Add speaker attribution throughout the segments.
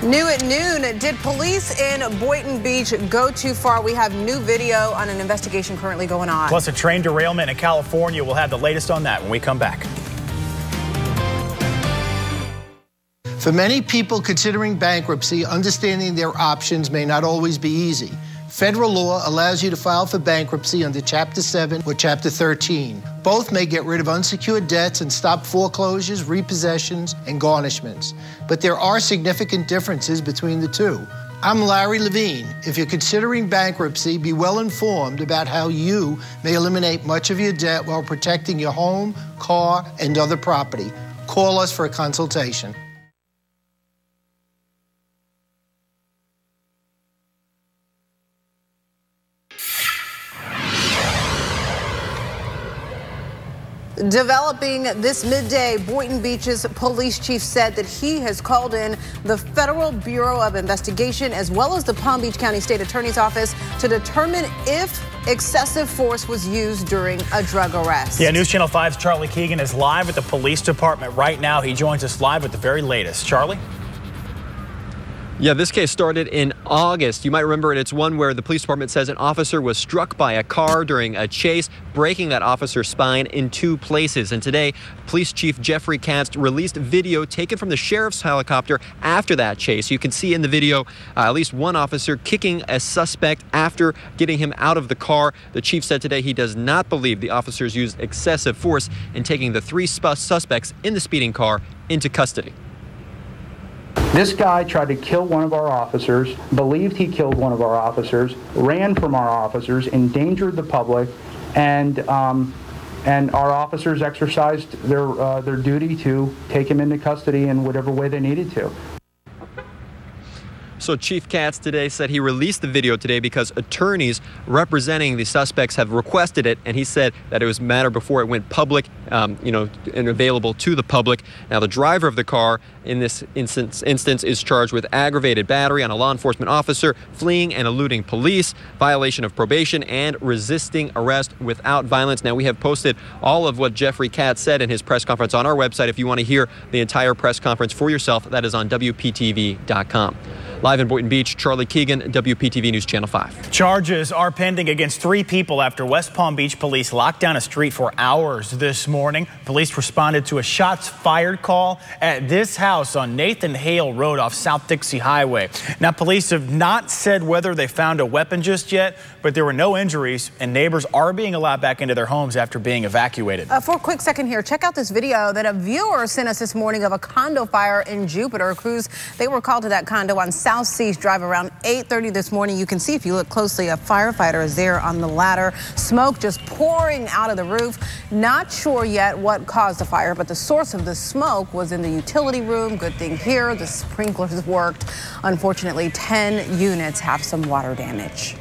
Speaker 1: New at noon, did police in Boynton Beach go too far? We have new video on an investigation currently going on.
Speaker 2: Plus a train derailment in California. We'll have the latest on that when we come back.
Speaker 3: For many people considering bankruptcy, understanding their options may not always be easy. Federal law allows you to file for bankruptcy under Chapter 7 or Chapter 13. Both may get rid of unsecured debts and stop foreclosures, repossessions, and garnishments. But there are significant differences between the two. I'm Larry Levine. If you're considering bankruptcy, be well informed about how you may eliminate much of your debt while protecting your home, car, and other property. Call us for a consultation.
Speaker 1: Developing this midday, Boynton Beach's police chief said that he has called in the Federal Bureau of Investigation as well as the Palm Beach County State Attorney's Office to determine if excessive force was used during a drug arrest.
Speaker 2: Yeah, News Channel 5's Charlie Keegan is live at the police department right now. He joins us live with the very latest. Charlie?
Speaker 4: Yeah, this case started in August. You might remember it. It's one where the police department says an officer was struck by a car during a chase, breaking that officer's spine in 2 places. And today, Police Chief Jeffrey Katz released video taken from the sheriff's helicopter after that chase. You can see in the video at least one officer kicking a suspect after getting him out of the car. The chief said today he does not believe the officers used excessive force in taking the 3 suspects in the speeding car into custody.
Speaker 5: This guy tried to kill one of our officers, believed he killed one of our officers, ran from our officers, endangered the public, and our officers exercised their duty to take him into custody in whatever way they needed to.
Speaker 4: So Chief Katz today said he released the video today because attorneys representing the suspects have requested it, and he said that it was a matter before it went public, and available to the public. Now, the driver of the car in this instance is charged with aggravated battery on a law enforcement officer, fleeing and eluding police, violation of probation, and resisting arrest without violence. Now, we have posted all of what Jeffrey Katz said in his press conference on our website. If you want to hear the entire press conference for yourself, that is on WPTV.com. Live in Boynton Beach, Charlie Keegan, WPTV News Channel 5.
Speaker 2: Charges are pending against 3 people after West Palm Beach police locked down a street for hours this morning. Police responded to a shots fired call at this house on Nathan Hale Road off South Dixie Highway. Now, police have not said whether they found a weapon just yet, but there were no injuries, and neighbors are being allowed back into their homes after being evacuated.
Speaker 1: For a quick second here, check out this video that a viewer sent us this morning of a condo fire in Jupiter. Crews, they were called to that condo on South Seas Drive around 8:30 this morning. You can see, if you look closely, a firefighter is there on the ladder. Smoke just pouring out of the roof. Not sure yet what caused the fire, but the source of the smoke was in the utility room. Good thing here, the sprinklers worked. Unfortunately, 10 units have some water damage.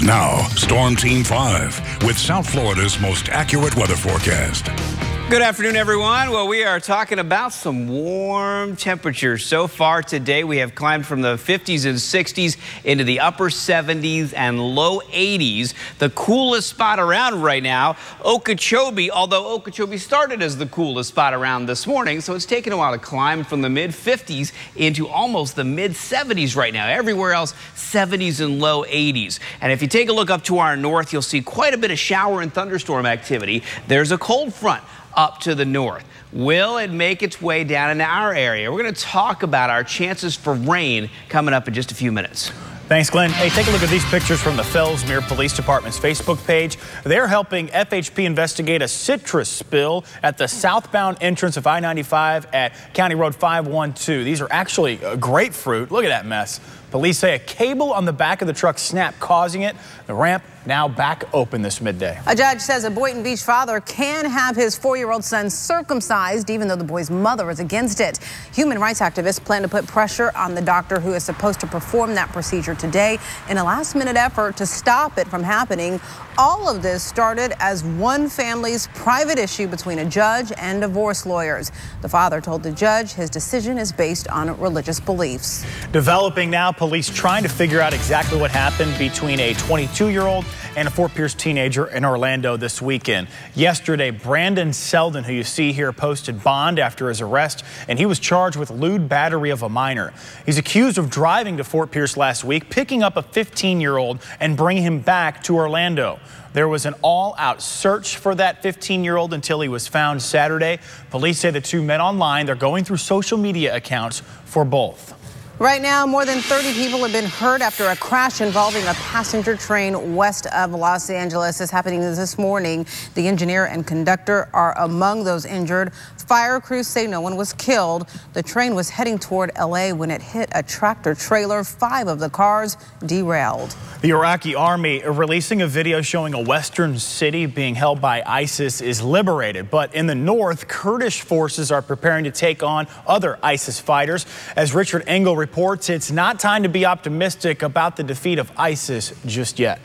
Speaker 6: Now, Storm Team 5 with South Florida's most accurate weather forecast.
Speaker 7: Good afternoon, everyone. Well, we are talking about some warm temperatures. So far today, we have climbed from the 50s and 60s into the upper 70s and low 80s. The coolest spot around right now, Okeechobee, although Okeechobee started as the coolest spot around this morning, so it's taken a while to climb from the mid-50s into almost the mid-70s right now. Everywhere else, 70s and low 80s. And if you take a look up to our north, you'll see quite a bit of shower and thunderstorm activity. There's a cold front up to the north. Will it make its way down into our area? We're going to talk about our chances for rain coming up in just a few minutes.
Speaker 2: Thanks, Glenn. Hey, take a look at these pictures from the Fellsmere Police Department's Facebook page. They're helping FHP investigate a citrus spill at the southbound entrance of I-95 at County Road 512. These are actually grapefruit. Look at that mess. Police say a cable on the back of the truck snapped, causing it. The ramp now back open this midday.
Speaker 1: A judge says a Boynton Beach father can have his 4-year-old son circumcised, even though the boy's mother is against it. Human rights activists plan to put pressure on the doctor who is supposed to perform that procedure today in a last-minute effort to stop it from happening. All of this started as one family's private issue between a judge and divorce lawyers. The father told the judge his decision is based on religious beliefs.
Speaker 2: Developing now, police trying to figure out exactly what happened between a 22-year-old and a Fort Pierce teenager in Orlando this weekend. Yesterday, Brandon Selden, who you see here, posted bond after his arrest, and he was charged with lewd battery of a minor. He's accused of driving to Fort Pierce last week, picking up a 15-year-old and bringing him back to Orlando. There was an all-out search for that 15-year-old until he was found Saturday. Police say the two met online. They're going through social media accounts for both.
Speaker 1: Right now, more than 30 people have been hurt after a crash involving a passenger train west of Los Angeles. This is happening this morning. The engineer and conductor are among those injured. Fire crews say no one was killed. The train was heading toward L.A. when it hit a tractor trailer. 5 of the cars derailed.
Speaker 2: The Iraqi army releasing a video showing a western city being held by ISIS is liberated. But in the north, Kurdish forces are preparing to take on other ISIS fighters. As Richard Engel reports, it's not time to be optimistic about the defeat of ISIS just yet.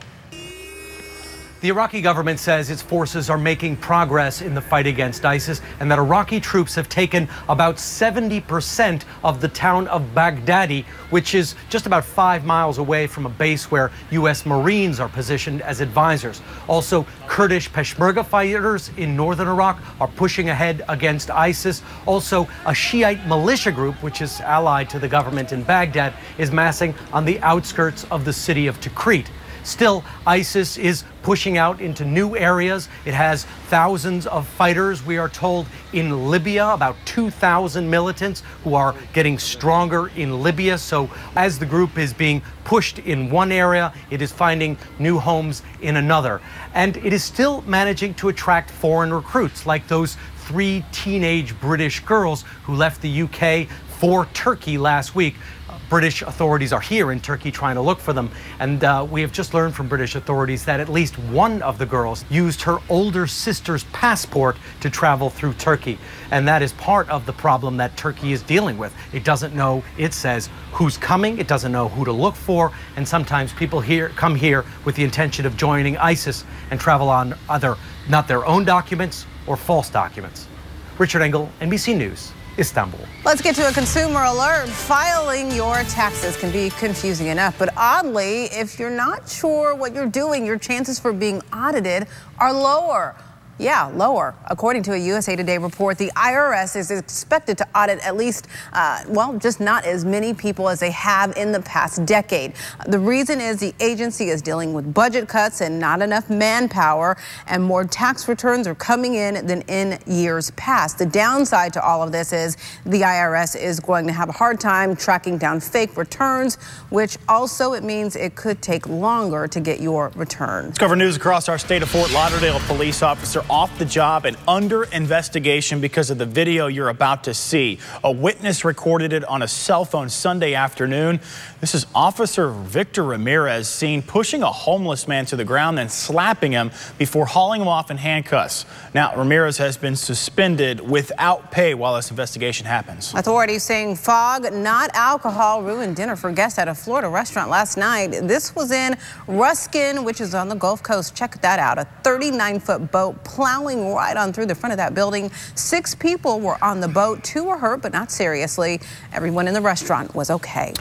Speaker 8: The Iraqi government says its forces are making progress in the fight against ISIS and that Iraqi troops have taken about 70% of the town of Baghdadi, which is just about 5 miles away from a base where U.S. Marines are positioned as advisors. Also, Kurdish Peshmerga fighters in northern Iraq are pushing ahead against ISIS. Also, a Shiite militia group, which is allied to the government in Baghdad, is massing on the outskirts of the city of Tikrit. Still, ISIS is pushing out into new areas. It has thousands of fighters, we are told, in Libya, about 2,000 militants who are getting stronger in Libya. So as the group is being pushed in one area, it is finding new homes in another. And it is still managing to attract foreign recruits, like those 3 teenage British girls who left the UK for Turkey last week. British authorities are here in Turkey trying to look for them. And we have just learned from British authorities that at least one of the girls used her older sister's passport to travel through Turkey. And that is part of the problem that Turkey is dealing with. It doesn't know, it says, who's coming. It doesn't know who to look for. And sometimes people come here with the intention of joining ISIS and travel on either not their own documents or false documents. Richard Engel, NBC News, Istanbul.
Speaker 1: Let's get to a consumer alert. Filing your taxes can be confusing enough, but oddly, if you're not sure what you're doing, your chances for being audited are lower. Yeah, lower. According to a USA Today report, the IRS is expected to audit at least, just not as many people as they have in the past decade. The reason is the agency is dealing with budget cuts and not enough manpower, and more tax returns are coming in than in years past. The downside to all of this is the IRS is going to have a hard time tracking down fake returns, which also it means it could take longer to get your return.
Speaker 2: Let's cover news across our state. Of Fort Lauderdale police officer off the job and under investigation because of the video you're about to see. A witness recorded it on a cell phone Sunday afternoon. This is Officer Victor Ramirez seen pushing a homeless man to the ground, then slapping him before hauling him off in handcuffs. Now, Ramirez has been suspended without pay while this investigation happens.
Speaker 1: Authorities saying fog, not alcohol, ruined dinner for guests at a Florida restaurant last night. This was in Ruskin, which is on the Gulf Coast. Check that out. A 39-foot boat plowing right on through the front of that building. 6 people were on the boat. 2 were hurt, but not seriously. Everyone in the restaurant was okay.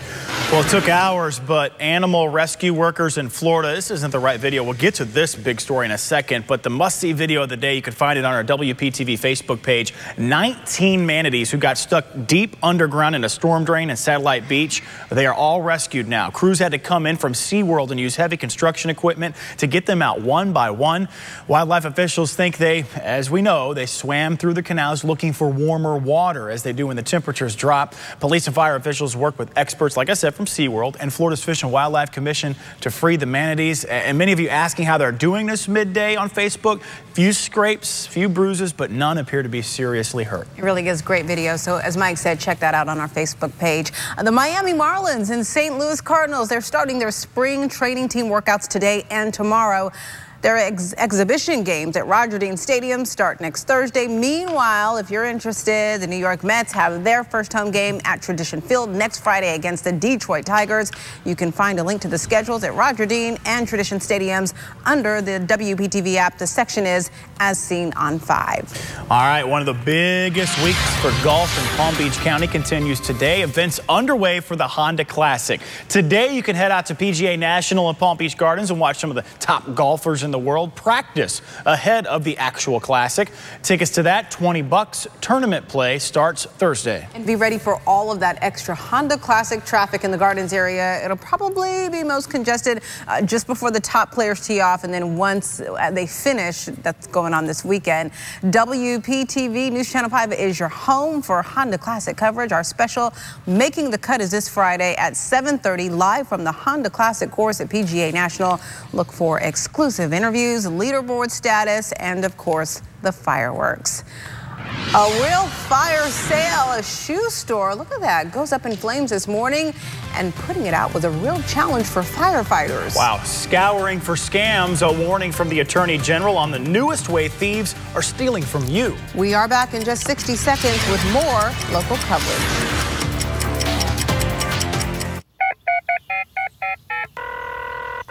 Speaker 2: Well, it took hours, but animal rescue workers in Florida, this isn't the right video. We'll get to this big story in a second, but the must-see video of the day, you can find it on our WPTV Facebook page. 19 manatees who got stuck deep underground in a storm drain in Satellite Beach. They are all rescued now. Crews had to come in from SeaWorld and use heavy construction equipment to get them out one by one. Wildlife officials think as we know, they swam through the canals looking for warmer water, as they do when the temperatures drop. Police and fire officials work with experts, like I said, from SeaWorld and Florida's Fish and Wildlife Commission to free the manatees. And many of you asking how they're doing this midday on Facebook. Few scrapes, few bruises, but none appear to be seriously hurt.
Speaker 1: It really is great video. So as Mike said, check that out on our Facebook page. The Miami Marlins and St. Louis Cardinals, they're starting their spring training team workouts today and tomorrow. Their exhibition games at Roger Dean Stadium start next Thursday. Meanwhile, if you're interested, the New York Mets have their first home game at Tradition Field next Friday against the Detroit Tigers. You can find a link to the schedules at Roger Dean and Tradition Stadiums under the WPTV app. The section is As Seen on 5.
Speaker 2: All right, one of the biggest weeks for golf in Palm Beach County continues today. Events underway for the Honda Classic. Today, you can head out to PGA National and Palm Beach Gardens and watch some of the top golfers in the world practice ahead of the actual Classic. Tickets to that, $20. Tournament play starts Thursday.
Speaker 1: And be ready for all of that extra Honda Classic traffic in the Gardens area. It'll probably be most congested just before the top players tee off, and then once they finish, that's going on this weekend. WPTV News Channel 5 is your home for Honda Classic coverage. Our special Making the Cut is this Friday at 7:30, live from the Honda Classic course at PGA National. Look for exclusive interviews, leaderboard status, and of course, the fireworks. A real fire sale, a shoe store, look at that, goes up in flames this morning, and putting it out was a real challenge for firefighters.
Speaker 2: Wow, scouring for scams, a warning from the Attorney General on the newest way thieves are stealing from you.
Speaker 1: We are back in just 60 seconds with more local coverage.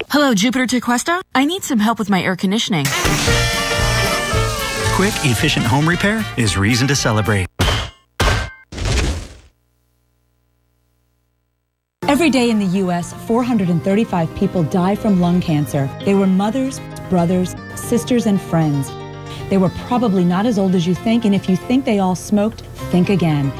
Speaker 9: Hello, Jupiter Tequesta. I need some help with my air conditioning.
Speaker 10: Quick, efficient home repair is reason to celebrate.
Speaker 11: Every day in the U.S., 435 people die from lung cancer. They were mothers, brothers, sisters, and friends. They were probably not as old as you think, and if you think they all smoked, think again.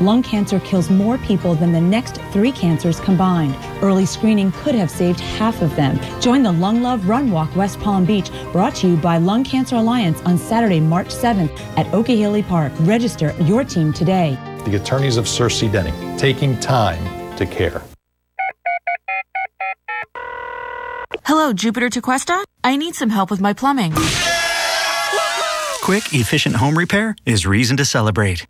Speaker 11: Lung cancer kills more people than the next 3 cancers combined. Early screening could have saved half of them. Join the Lung Love Run Walk West Palm Beach, brought to you by Lung Cancer Alliance on Saturday, March 7th at Okeechobee Park. Register your team today.
Speaker 12: The attorneys of Cersei Denning, taking time to care.
Speaker 9: Hello, Jupiter Tequesta. I need some help with my plumbing.
Speaker 10: Quick, efficient home repair is reason to celebrate.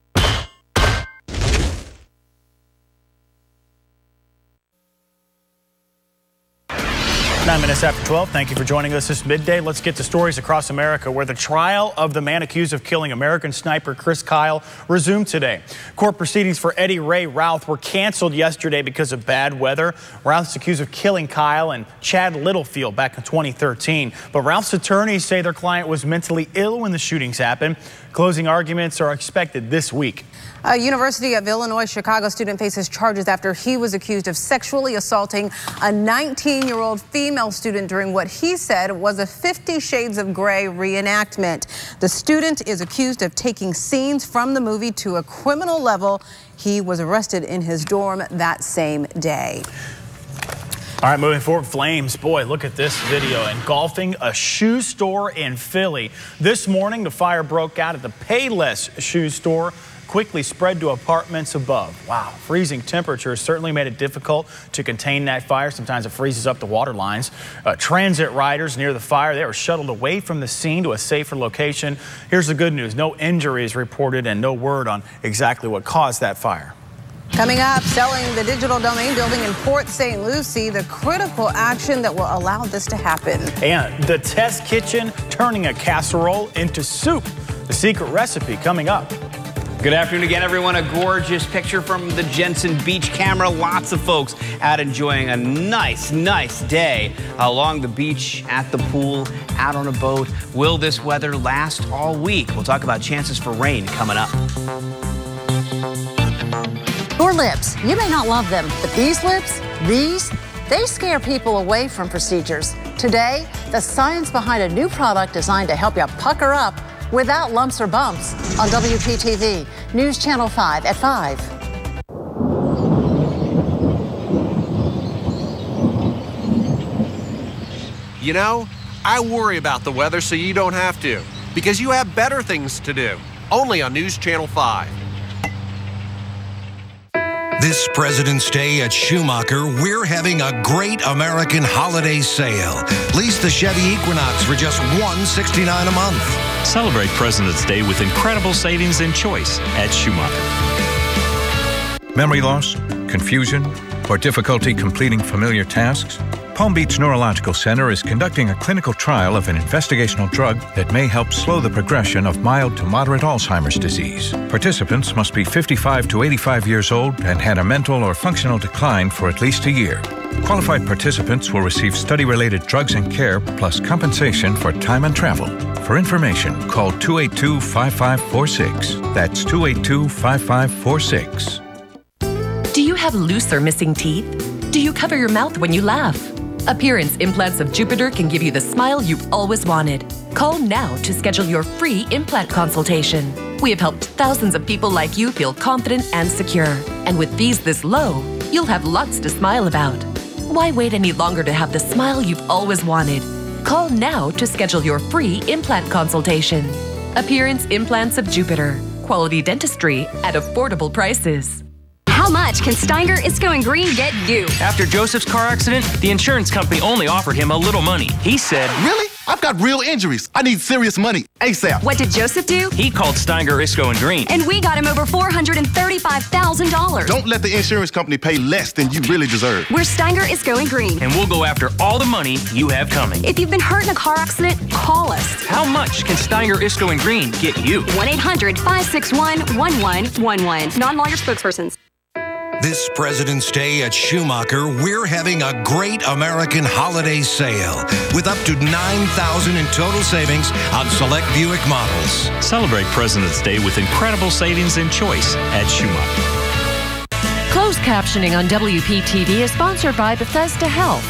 Speaker 2: 9 minutes after 12. Thank you for joining us this midday. Let's get to stories across America where the trial of the man accused of killing American sniper Chris Kyle resumed today. Court proceedings for Eddie Ray Routh were canceled yesterday because of bad weather. Routh's accused of killing Kyle and Chad Littlefield back in 2013. But Routh's attorneys say their client was mentally ill when the shootings happened. Closing arguments are expected this week.
Speaker 1: A University of Illinois Chicago student faces charges after he was accused of sexually assaulting a 19-year-old female student during what he said was a 50 Shades of Grey reenactment. The student is accused of taking scenes from the movie to a criminal level. He was arrested in his dorm that same day.
Speaker 2: All right, moving forward, flames. Boy, look at this video. Engulfing a shoe store in Philly. This morning, the fire broke out at the Payless shoe store, quickly spread to apartments above. Wow, freezing temperatures certainly made it difficult to contain that fire. Sometimes it freezes up the water lines. Transit riders near the fire, they were shuttled away from the scene to a safer location. Here's the good news. No injuries reported and no word on exactly what caused that fire.
Speaker 1: Coming up, selling the Digital Domain building in Port St. Lucie, the critical action that will allow this to happen.
Speaker 2: And the test kitchen turning a casserole into soup. The secret recipe coming up.
Speaker 7: Good afternoon again, everyone. A gorgeous picture from the Jensen Beach camera. Lots of folks out enjoying a nice day along the beach, at the pool, out on a boat. Will this weather last all week? We'll talk about chances for rain coming up.
Speaker 13: Your lips, you may not love them, but these lips, they scare people away from procedures. Today, the science behind a new product designed to help you pucker up without lumps or bumps on WPTV, News Channel 5 at 5.
Speaker 14: You know, I worry about the weather so you don't have to, because you have better things to do, only on News Channel 5.
Speaker 15: This President's Day at Schumacher, we're having a great American holiday sale. Lease the Chevy Equinox for just $169 a month.
Speaker 16: Celebrate President's Day with incredible savings and choice at Schumacher.
Speaker 17: Memory loss, confusion, or difficulty completing familiar tasks? Palm Beach Neurological Center is conducting a clinical trial of an investigational drug that may help slow the progression of mild to moderate Alzheimer's disease. Participants must be 55 to 85 years old and had a mental or functional decline for at least a year. Qualified participants will receive study-related drugs and care plus compensation for time and travel. For information, call 282-5546. That's 282-5546.
Speaker 18: Do you have loose or missing teeth? Do you cover your mouth when you laugh? Appearance Implants of Jupiter can give you the smile you've always wanted. Call now to schedule your free implant consultation. We have helped thousands of people like you feel confident and secure. And with fees this low, you'll have lots to smile about. Why wait any longer to have the smile you've always wanted? Call now to schedule your free implant consultation. Appearance Implants of Jupiter. Quality dentistry at affordable prices.
Speaker 19: How much can Steiger Is Going Green get you?
Speaker 20: After Joseph's car accident, the insurance company only offered him a little money. He said,
Speaker 21: "Really? I've got real injuries. I need serious money ASAP."
Speaker 19: What did Joseph do?
Speaker 20: He called Steiger Is Going Green.
Speaker 19: And we got him over $435,000.
Speaker 21: Don't let the insurance company pay less than you really deserve.
Speaker 19: We're Steiger Is Going Green.
Speaker 20: And we'll go after all the money you have coming.
Speaker 19: If you've been hurt in a car accident, call us.
Speaker 20: How much can Steiger Is Going Green get you?
Speaker 19: 1-800-561-1111. Non-lawyer spokespersons.
Speaker 15: This President's Day at Schumacher, we're having a great American holiday sale with up to $9,000 in total savings on select Buick models.
Speaker 16: Celebrate President's Day with incredible savings and choice at Schumacher.
Speaker 18: Closed captioning on WPTV is sponsored by Bethesda Health.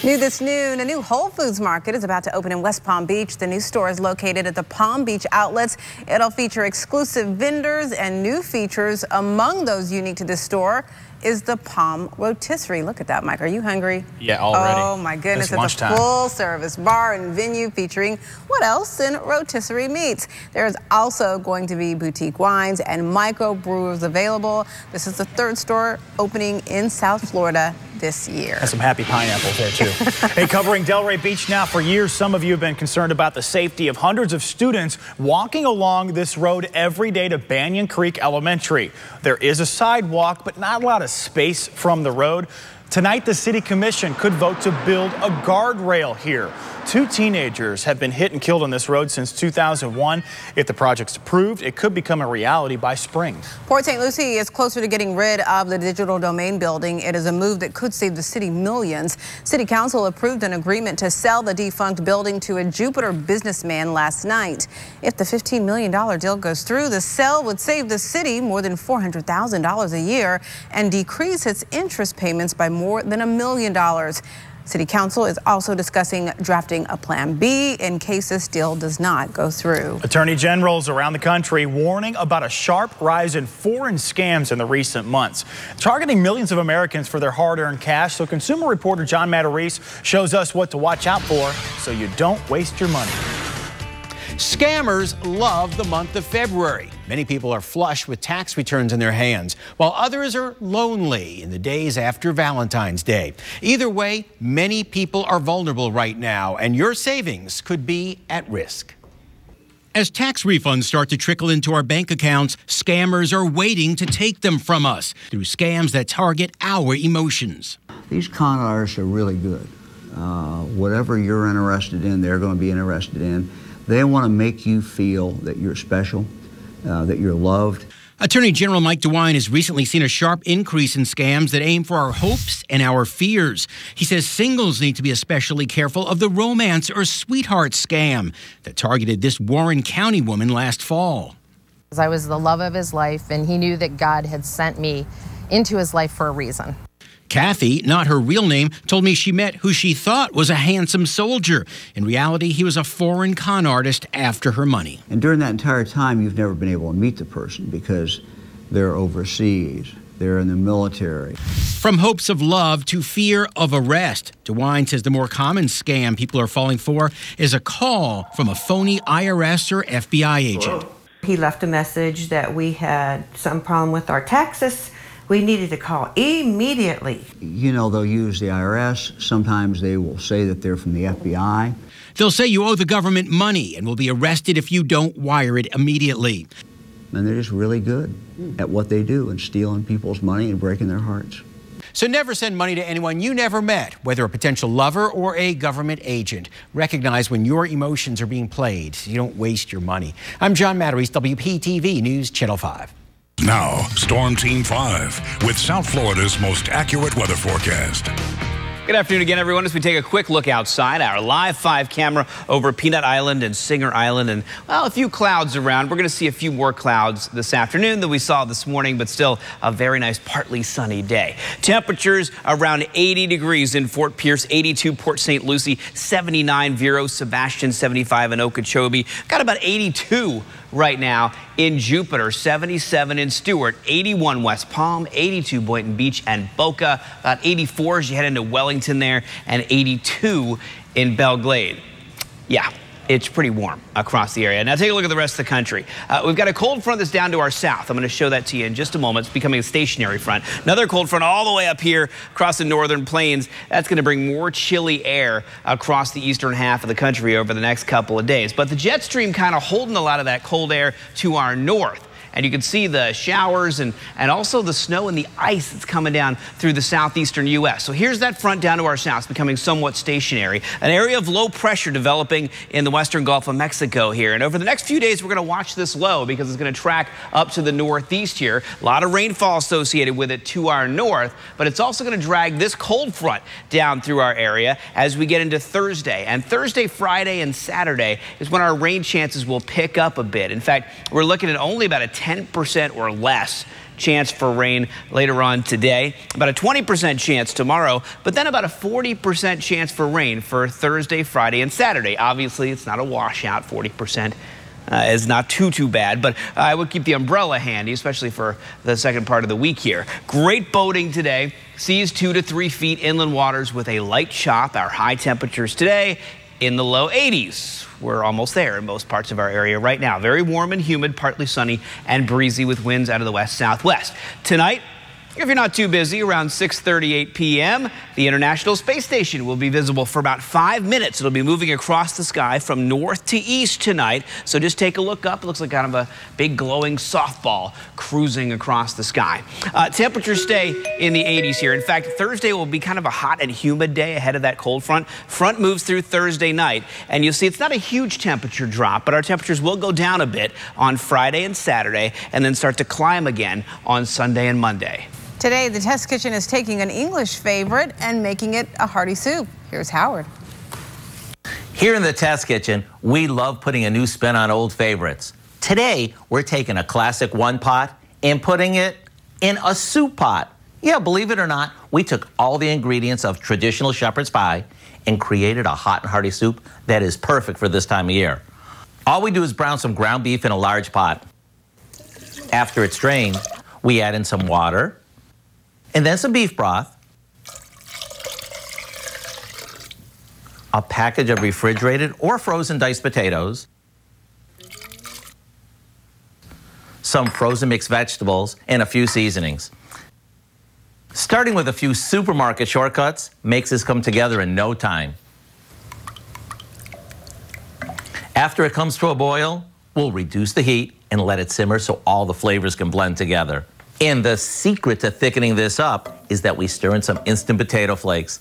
Speaker 1: New this noon, a new Whole Foods market is about to open in West Palm Beach. The new store is located at the Palm Beach Outlets. It'll feature exclusive vendors and new features. Among those unique to this store is the Palm Rotisserie. Look at that, Mike. Are you hungry?
Speaker 2: Yeah, already.
Speaker 1: Oh, my goodness.
Speaker 2: It's
Speaker 1: It's a full-service bar and venue featuring what else in rotisserie meats. There's also going to be boutique wines and microbrewers available. This is the third store opening in South Florida this year.
Speaker 2: And some happy pineapples there, too. Hey, covering Delray Beach now for years, some of you have been concerned about the safety of hundreds of students walking along this road every day to Banyan Creek Elementary. There is a sidewalk, but not a lot of space from the road. Tonight, the City Commission could vote to build a guardrail here. 2 teenagers have been hit and killed on this road since 2001. If the project's approved, it could become a reality by spring.
Speaker 1: Port St. Lucie is closer to getting rid of the digital domain building. It is a move that could save the city millions. City Council approved an agreement to sell the defunct building to a Jupiter businessman last night. If the $15 million deal goes through, the sale would save the city more than $400,000 a year and decrease its interest payments by more than $1 million. City Council is also discussing drafting a Plan B in case this deal does not go through.
Speaker 2: Attorney generals around the country warning about a sharp rise in foreign scams in the recent months, targeting millions of Americans for their hard-earned cash. So consumer reporter John Matarese shows us what to watch out for so you don't waste your money.
Speaker 22: Scammers love the month of February. Many people are flush with tax returns in their hands, while others are lonely in the days after Valentine's Day. Either way, many people are vulnerable right now, and your savings could be at risk. As tax refunds start to trickle into our bank accounts, scammers are waiting to take them from us through scams that target our emotions.
Speaker 23: These con artists are really good. Whatever you're interested in, they're going to be interested in. They want to make you feel that you're special, that you're loved.
Speaker 22: Attorney General Mike DeWine has recently seen a sharp increase in scams that aim for our hopes and our fears. He says singles need to be especially careful of the romance or sweetheart scam that targeted this Warren County woman last fall.
Speaker 24: I was the love of his life, and he knew that God had sent me into his life for a reason.
Speaker 22: Kathy, not her real name, told me she met who she thought was a handsome soldier. In reality, he was a foreign con artist after her money.
Speaker 23: And during that entire time, you've never been able to meet the person because they're overseas. They're in the military.
Speaker 22: From hopes of love to fear of arrest, DeWine says the more common scam people are falling for is a call from a phony IRS or FBI agent.
Speaker 25: He left a message that we had some problem with our taxes. We needed to call immediately.
Speaker 23: You know, they'll use the IRS. Sometimes they will say that they're from the FBI.
Speaker 22: They'll say you owe the government money and will be arrested if you don't wire it immediately.
Speaker 23: And they're just really good at what they do and stealing people's money and breaking their hearts.
Speaker 22: So never send money to anyone you never met, whether a potential lover or a government agent. Recognize when your emotions are being played so you don't waste your money. I'm John Matteries, WPTV News Channel 5.
Speaker 3: Now, Storm Team 5 with South Florida's most accurate weather forecast.
Speaker 7: Good afternoon again, everyone. As we take a quick look outside, our Live 5 camera over Peanut Island and Singer Island, and, well, a few clouds around. We're going to see a few more clouds this afternoon than we saw this morning, but still a very nice, partly sunny day. Temperatures around 80 degrees in Fort Pierce, 82 Port St. Lucie, 79 Vero, Sebastian, 75 in Okeechobee. Got about 82 right now in Jupiter, 77 in Stewart, 81 West Palm, 82 Boynton Beach and Boca, about 84 as you head into Wellington there, and 82 in Belle Glade. Yeah, it's pretty warm across the area. Now take a look at the rest of the country. We've got a cold front that's down to our south. I'm going to show that to you in just a moment. It's becoming a stationary front. Another cold front all the way up here across the northern plains. That's going to bring more chilly air across the eastern half of the country over the next couple of days. But the jet stream kind of holding a lot of that cold air to our north. And you can see the showers and also the snow and the ice that's coming down through the southeastern U.S. So here's that front down to our south, becoming somewhat stationary. An area of low pressure developing in the western Gulf of Mexico here. And over the next few days, we're going to watch this low because it's going to track up to the northeast here. A lot of rainfall associated with it to our north, but it's also going to drag this cold front down through our area as we get into Thursday. And Thursday, Friday, and Saturday is when our rain chances will pick up a bit. In fact, we're looking at only about a 10% or less chance for rain later on today, about a 20% chance tomorrow, but then about a 40% chance for rain for Thursday, Friday, and Saturday. Obviously, it's not a washout. 40% is not too bad, but I would keep the umbrella handy, especially for the second part of the week here. Great boating today. Seas 2 to 3 feet, inland waters with a light chop. Our high temperatures today in the low 80s. We're almost there in most parts of our area right now. Very warm and humid, partly sunny and breezy with winds out of the west-southwest. Tonight, if you're not too busy, around 6:38 p.m., the International Space Station will be visible for about 5 minutes. It'll be moving across the sky from north to east tonight. So just take a look up. It looks like kind of a big glowing softball cruising across the sky. Temperatures stay in the 80s here. In fact, Thursday will be kind of a hot and humid day ahead of that cold front. Front moves through Thursday night, and you'll see it's not a huge temperature drop, but our temperatures will go down a bit on Friday and Saturday, and then start to climb again on Sunday and Monday.
Speaker 1: Today, the Test Kitchen is taking an English favorite and making it a hearty soup. Here's Howard.
Speaker 4: Here in the Test Kitchen, we love putting a new spin on old favorites. Today, we're taking a classic one pot and putting it in a soup pot. Yeah, believe it or not, we took all the ingredients of traditional shepherd's pie and created a hot and hearty soup that is perfect for this time of year. All we do is brown some ground beef in a large pot. After it's drained, we add in some water, and then some beef broth, a package of refrigerated or frozen diced potatoes, some frozen mixed vegetables, and a few seasonings. Starting with a few supermarket shortcuts makes this come together in no time. After it comes to a boil, we'll reduce the heat and let it simmer so all the flavors can blend together. And the secret to thickening this up is that we stir in some instant potato flakes.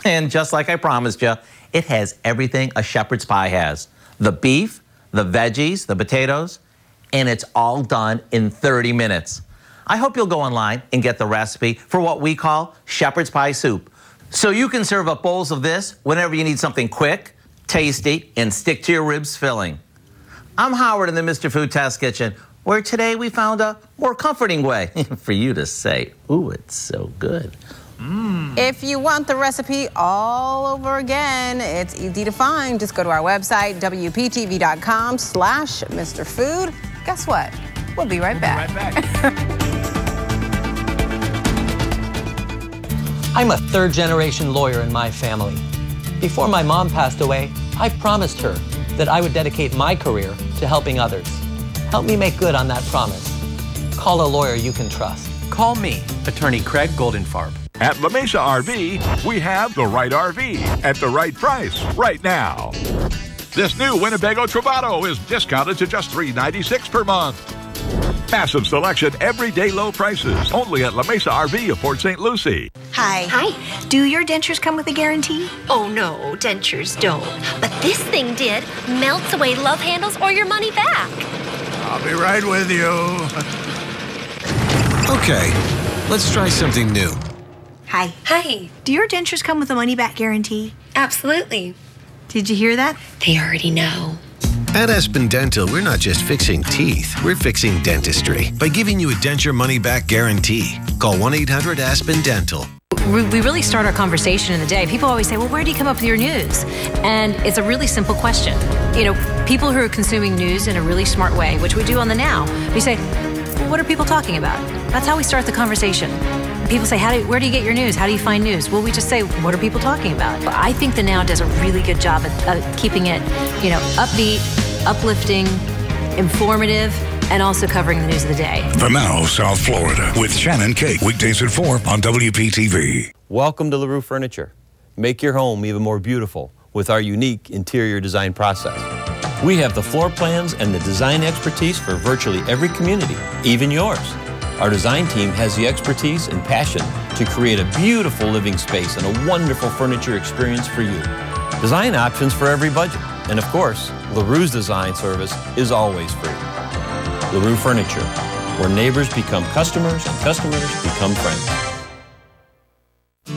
Speaker 4: And just like I promised you, it has everything a shepherd's pie has. The beef, the veggies, the potatoes, and it's all done in 30 minutes. I hope you'll go online and get the recipe for what we call shepherd's pie soup. So you can serve up bowls of this whenever you need something quick, tasty, and stick to your ribs filling. I'm Howard in the Mr. Food Test Kitchen, where today we found a more comforting way for you to say, ooh, it's so good.
Speaker 1: If you want the recipe all over again, it's easy to find. Just go to our website, WPTV.com/MrFood. Guess what? We'll be right back.
Speaker 5: I'm a third-generation lawyer in my family. Before my mom passed away, I promised her that I would dedicate my career to helping others. Help me make good on that promise. Call a lawyer you can trust.
Speaker 6: Call me, Attorney Craig Goldenfarb.
Speaker 8: At La Mesa RV, we have the right RV at the right price right now. This new Winnebago Travato is discounted to just $396 per month. Massive selection, everyday low prices. Only at La Mesa RV of Port St. Lucie.
Speaker 9: Hi. Hi. Do your dentures come with a guarantee?
Speaker 10: Oh, no, dentures don't. But this thing did. Melts away love handles or your money back.
Speaker 11: I'll be right with you.
Speaker 12: Okay, let's try something new.
Speaker 9: Hi.
Speaker 10: Hi.
Speaker 9: Do your dentures come with a money-back guarantee?
Speaker 10: Absolutely.
Speaker 9: Did you hear that?
Speaker 10: They already know.
Speaker 12: At Aspen Dental, we're not just fixing teeth, we're fixing dentistry by giving you a denture money-back guarantee. Call 1-800-ASPEN-DENTAL.
Speaker 13: We really start our conversation in the day. People always say, well, where do you come up with your news? And it's a really simple question. You know, people who are consuming news in a really smart way, which we do on The Now, we say, well, what are people talking about? That's how we start the conversation. People say, where do you get your news? How do you find news? Well, we just say, what are people talking about? I think The Now does a really good job at keeping it, you know, upbeat, uplifting, informative, and also covering the news of the day.
Speaker 3: The Now, South Florida, with Shannon Cake, weekdays at 4 on WPTV.
Speaker 26: Welcome to LaRue Furniture. Make your home even more beautiful with our unique interior design process. We have the floor plans and the design expertise for virtually every community, even yours. Our design team has the expertise and passion to create a beautiful living space and a wonderful furniture experience for you. Design options for every budget. And of course, LaRue's design service is always free. LaRue Furniture, where neighbors become customers and customers become friends.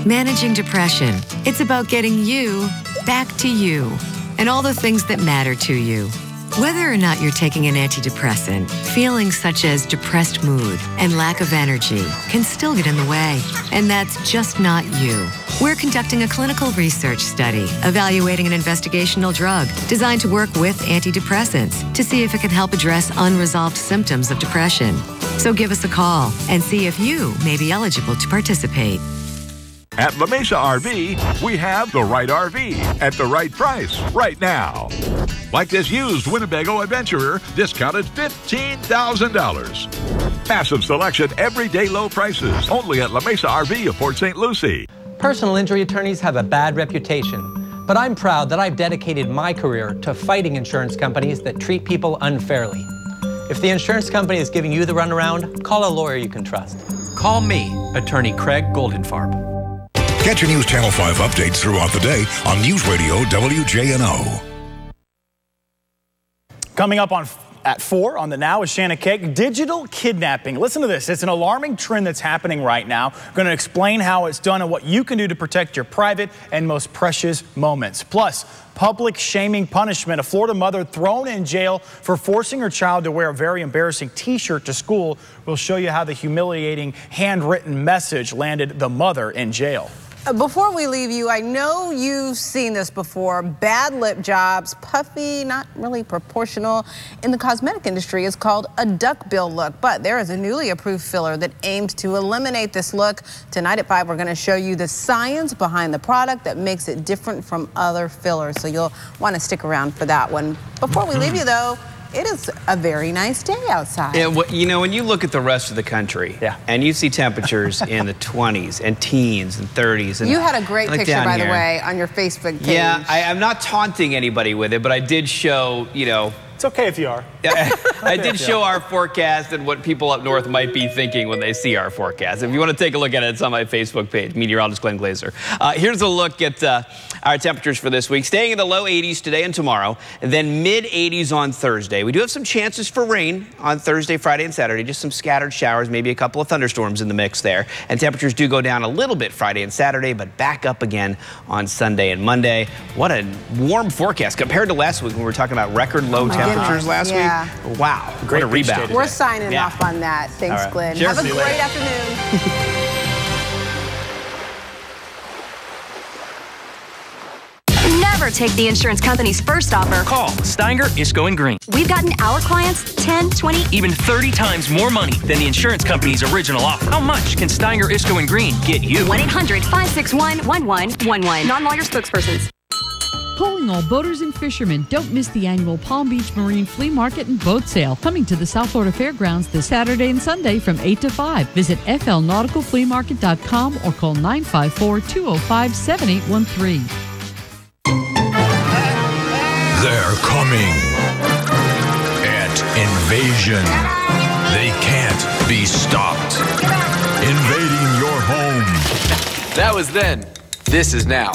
Speaker 27: Managing depression. It's about getting you back to you and all the things that matter to you. Whether or not you're taking an antidepressant, feelings such as depressed mood and lack of energy can still get in the way, and that's just not you. We're conducting a clinical research study evaluating an investigational drug designed to work with antidepressants to see if it can help address unresolved symptoms of depression. So give us a call and see if you may be eligible to participate.
Speaker 8: At La Mesa RV, we have the right RV at the right price right now. Like this used Winnebago Adventurer, discounted $15,000. Massive selection, everyday low prices. Only at La Mesa RV of Port St. Lucie.
Speaker 5: Personal injury attorneys have a bad reputation, but I'm proud that I've dedicated my career to fighting insurance companies that treat people unfairly. If the insurance company is giving you the runaround, call a lawyer you can trust.
Speaker 6: Call me, Attorney Craig Goldenfarb.
Speaker 3: Get your News Channel 5 updates throughout the day on News Radio WJNO.
Speaker 2: Coming up at 4 on The Now is Shannon Cake. Digital kidnapping. Listen to this. It's an alarming trend that's happening right now. I'm going to explain how it's done and what you can do to protect your private and most precious moments. Plus, public shaming punishment. A Florida mother thrown in jail for forcing her child to wear a very embarrassing T-shirt to school. We'll show you how the humiliating handwritten message landed the mother in jail.
Speaker 1: Before we leave you, I know you've seen this before. Bad lip jobs, puffy, not really proportional. In the cosmetic industry, it's called a duckbill look. But there is a newly approved filler that aims to eliminate this look. Tonight at 5, we're going to show you the science behind the product that makes it different from other fillers. So you'll want to stick around for that one. Before we leave you, though, it is a very nice day outside.
Speaker 7: Yeah, well, you know, when you look at the rest of the country, and you see temperatures in the 20s and teens and 30s. And
Speaker 1: you had a great picture, by the
Speaker 7: here.
Speaker 1: way, on your Facebook page.
Speaker 7: Yeah, I'm not taunting anybody with it, but I did show, you know.
Speaker 2: It's okay if you are.
Speaker 7: I did show our forecast and what people up north might be thinking when they see our forecast. If you want to take a look at it, it's on my Facebook page, meteorologist Glenn Glazer. Here's a look at our temperatures for this week. Staying in the low 80s today and tomorrow, and then mid 80s on Thursday. We do have some chances for rain on Thursday, Friday, and Saturday. Just some scattered showers, maybe a couple of thunderstorms in the mix there. And temperatures do go down a little bit Friday and Saturday, but back up again on Sunday and Monday. What a warm forecast compared to last week when we were talking about record low temperatures last week. Wow,
Speaker 2: great
Speaker 7: rebound.
Speaker 1: We're signing off on that. Thanks, Glenn.
Speaker 7: Cheers.
Speaker 1: Have a great afternoon.
Speaker 19: Never take the insurance company's first offer.
Speaker 20: Call Steiger Isco and Green.
Speaker 19: We've gotten our clients 10, 20,
Speaker 20: even 30 times more money than the insurance company's original offer. How much can Steiger Isco and Green get you?
Speaker 19: 1-800-561-1111. Non-lawyer spokespersons.
Speaker 28: Calling all boaters and fishermen, don't miss the annual Palm Beach Marine Flea Market and Boat Sale coming to the South Florida Fairgrounds this Saturday and Sunday from 8 to 5. Visit flnauticalfleamarket.com or call 954-205-7813.
Speaker 29: They're coming at Invasion.
Speaker 6: That was then. This is now.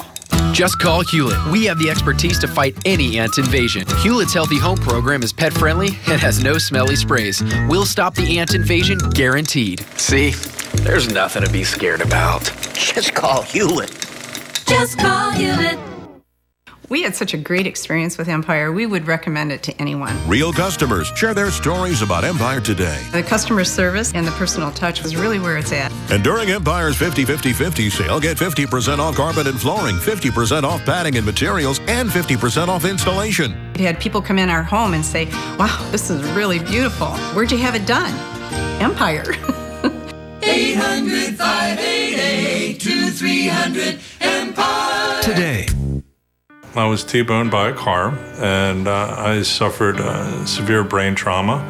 Speaker 6: Just call Hewlett. We have the expertise to fight any ant invasion. Hewlett's Healthy Home program is pet-friendly and has no smelly sprays. We'll stop the ant invasion, guaranteed. See? There's nothing to be scared about.
Speaker 14: Just call Hewlett.
Speaker 15: Just call Hewlett.
Speaker 16: We had such a great experience with Empire, we would recommend it to anyone.
Speaker 17: Real customers share their stories about Empire today.
Speaker 16: The customer service and the personal touch was really where it's at.
Speaker 17: And during Empire's 50-50-50 sale, get 50% off carpet and flooring, 50% off padding and materials, and 50% off installation.
Speaker 16: We had people come in our home and say, wow, this is really beautiful. Where'd you have it done? Empire.
Speaker 18: 800-588-2300 Empire.
Speaker 17: Today.
Speaker 21: I was T-boned by a car, and I suffered severe brain trauma.